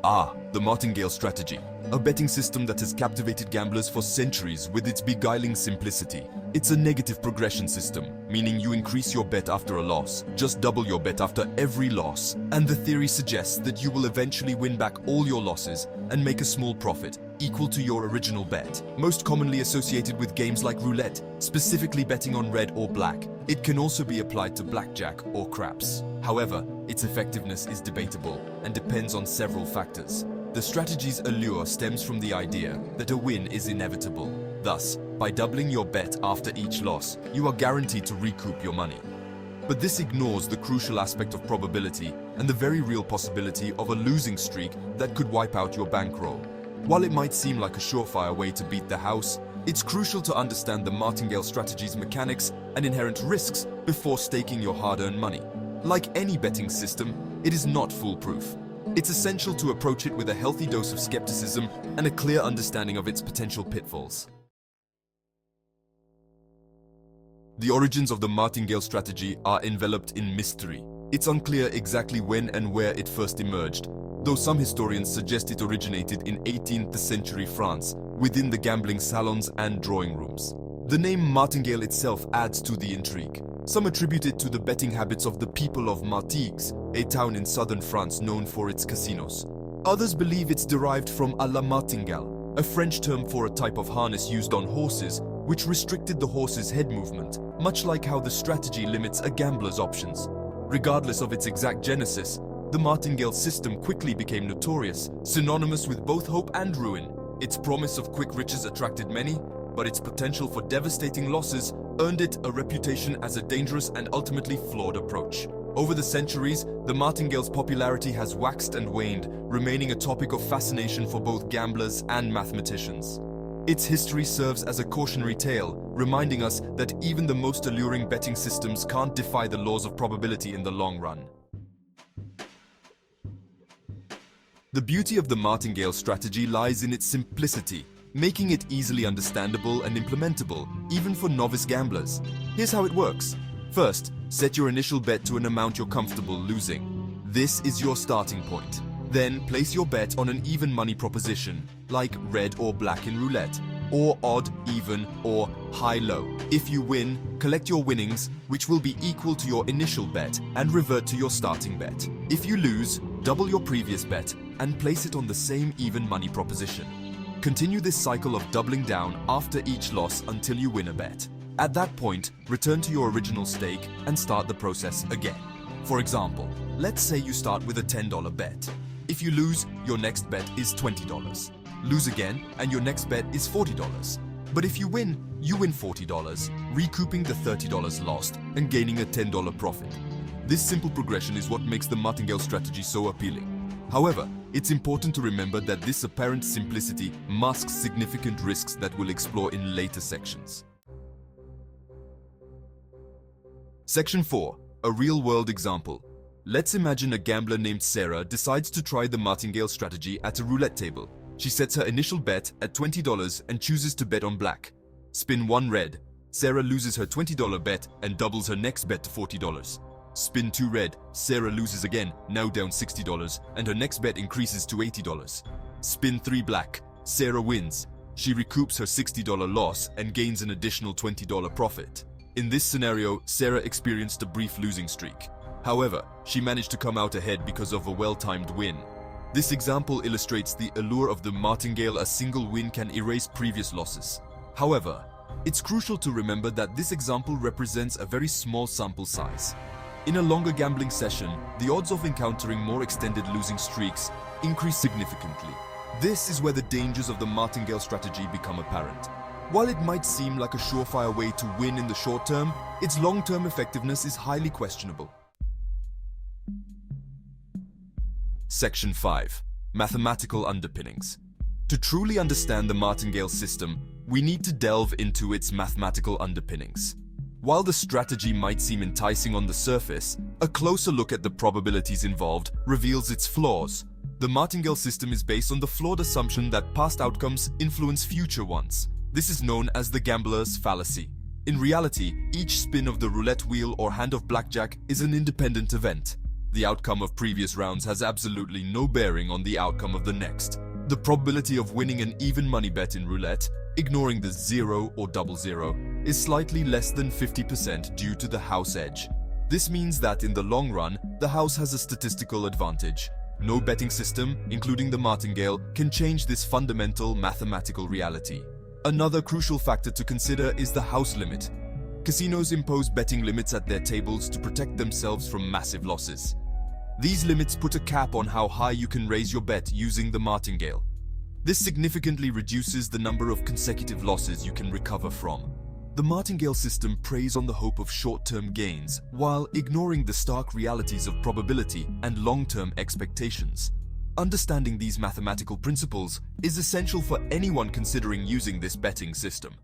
Ah, the Martingale strategy, a betting system that has captivated gamblers for centuries with its beguiling simplicity. It's a negative progression system, meaning you increase your bet after a loss, just double your bet after every loss, and the theory suggests that you will eventually win back all your losses and make a small profit, equal to your original bet. Most commonly associated with games like roulette, specifically betting on red or black. It can also be applied to blackjack or craps. However, its effectiveness is debatable and depends on several factors. The strategy's allure stems from the idea that a win is inevitable. Thus, by doubling your bet after each loss, you are guaranteed to recoup your money. But this ignores the crucial aspect of probability and the very real possibility of a losing streak that could wipe out your bankroll. While it might seem like a surefire way to beat the house, it's crucial to understand the Martingale strategy's mechanics and inherent risks before staking your hard-earned money. Like any betting system, it is not foolproof. It's essential to approach it with a healthy dose of skepticism and a clear understanding of its potential pitfalls. The origins of the Martingale strategy are enveloped in mystery. It's unclear exactly when and where it first emerged, though some historians suggest it originated in 18th century France, within the gambling salons and drawing rooms. The name Martingale itself adds to the intrigue. Some attribute it to the betting habits of the people of Martigues, a town in southern France known for its casinos. Others believe it's derived from à la martingale, a French term for a type of harness used on horses, which restricted the horse's head movement, much like how the strategy limits a gambler's options. Regardless of its exact genesis, the Martingale system quickly became notorious, synonymous with both hope and ruin. Its promise of quick riches attracted many, but its potential for devastating losses earned it a reputation as a dangerous and ultimately flawed approach. Over the centuries, the Martingale's popularity has waxed and waned, remaining a topic of fascination for both gamblers and mathematicians. Its history serves as a cautionary tale, reminding us that even the most alluring betting systems can't defy the laws of probability in the long run. The beauty of the Martingale strategy lies in its simplicity, making it easily understandable and implementable, even for novice gamblers. Here's how it works. First, set your initial bet to an amount you're comfortable losing. This is your starting point. Then, place your bet on an even money proposition, like red or black in roulette, or odd, even, or high-low. If you win, collect your winnings, which will be equal to your initial bet, and revert to your starting bet. If you lose, double your previous bet, and place it on the same even money proposition. Continue this cycle of doubling down after each loss until you win a bet. At that point, return to your original stake and start the process again. For example, let's say you start with a $10 bet. If you lose, your next bet is $20. Lose again, and your next bet is $40. But if you win $40, recouping the $30 lost and gaining a $10 profit. This simple progression is what makes the Martingale strategy so appealing. However, it's important to remember that this apparent simplicity masks significant risks that we'll explore in later sections. Section 4. A real-world example. Let's imagine a gambler named Sarah decides to try the Martingale strategy at a roulette table. She sets her initial bet at $20 and chooses to bet on black. Spin 1 red. Sarah loses her $20 bet and doubles her next bet to $40. Spin 2 red. Sarah loses again, now down $60, and her next bet increases to $80. Spin 3 black. Sarah wins. She recoups her $60 loss and gains an additional $20 profit. In this scenario, Sarah experienced a brief losing streak. However, she managed to come out ahead because of a well-timed win. This example illustrates the allure of the Martingale. A single win can erase previous losses. However, it's crucial to remember that this example represents a very small sample size. In a longer gambling session, the odds of encountering more extended losing streaks increase significantly. This is where the dangers of the Martingale strategy become apparent. While it might seem like a surefire way to win in the short term, its long-term effectiveness is highly questionable. Section 5. Mathematical underpinnings. To truly understand the Martingale system, we need to delve into its mathematical underpinnings. While the strategy might seem enticing on the surface, a closer look at the probabilities involved reveals its flaws. The Martingale system is based on the flawed assumption that past outcomes influence future ones. This is known as the gambler's fallacy. In reality, each spin of the roulette wheel or hand of blackjack is an independent event. The outcome of previous rounds has absolutely no bearing on the outcome of the next. The probability of winning an even money bet in roulette, ignoring the 0 or double zero, is slightly less than 50% due to the house edge. This means that in the long run, the house has a statistical advantage. No betting system, including the Martingale, can change this fundamental mathematical reality. Another crucial factor to consider is the house limit. Casinos impose betting limits at their tables to protect themselves from massive losses. These limits put a cap on how high you can raise your bet using the Martingale. This significantly reduces the number of consecutive losses you can recover from. The Martingale system preys on the hope of short-term gains, while ignoring the stark realities of probability and long-term expectations. Understanding these mathematical principles is essential for anyone considering using this betting system.